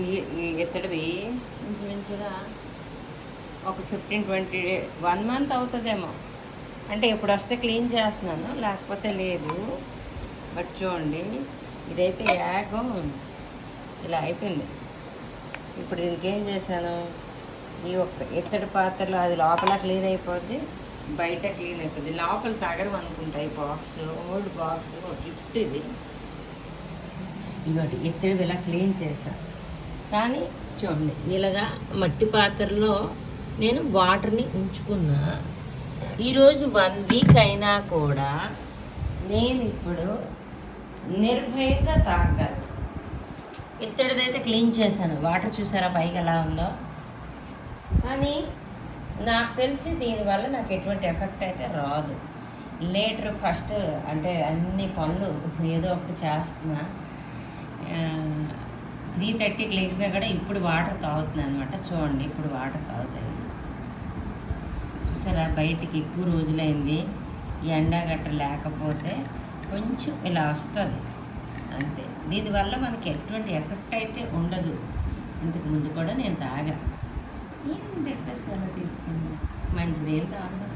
ఈ ఇత్తడివి ఇంచుమించుగా ఒక 15-20 1 మంత్ అవుతుందేమో. అంటే ఇప్పుడు వస్తే క్లీన్ చేస్తున్నాను, లేకపోతే లేదు. బట్ చూడండి, ఇదైతే యాగం ఇలా అయిపోయింది. ఇప్పుడు దీనికి ఏం చేశాను, ఈ ఒక్క ఇత్తడి పాత్రలో అది లోపల క్లీన్ అయిపోద్ది, బయట క్లీన్ అయిపోద్ది. లోపల తగరం అనుకుంటా ఈ బాక్స్, ఓల్డ్ బాక్స్ గిఫ్ట్ ఇది. ఇదొకటి ఇత్తడి ఇలా క్లీన్ చేశాను. కానీ చూడండి, ఇలాగా మట్టి పాత్రలో నేను వాటర్ని ఉంచుకున్నా. ఈరోజు 1 వీక్ అయినా కూడా నేను ఇప్పుడు నిర్భయంగా తాగలను. ఇత్తడిదైతే క్లీన్ చేశాను, వాటర్ చూసారా పైకి ఎలా ఉందో. కానీ నాకు తెలిసి దీనివల్ల నాకు ఎటువంటి ఎఫెక్ట్ అయితే రాదు. లేటర్ ఫస్ట్ అంటే అన్ని పనులు ఏదో ఒకటి చేస్తున్నా. 3:30కి లేచినా కూడా ఇప్పుడు వాటర్ తాగుతున్నాను అనమాట. చూడండి, ఇప్పుడు వాటర్ తాగుతాయి. చూసారా, బయటికి ఎక్కువ రోజులైంది, ఎండ గట్ట లేకపోతే కొంచెం ఇలా వస్తుంది అంతే. దీనివల్ల మనకి ఎటువంటి ఎఫెక్ట్ అయితే ఉండదు. ఇంతకు ముందు కూడా నేను తాగా. ఏం పెట్టేస్తాను తీసుకున్నా, మంచిది ఏం తాగుదాం.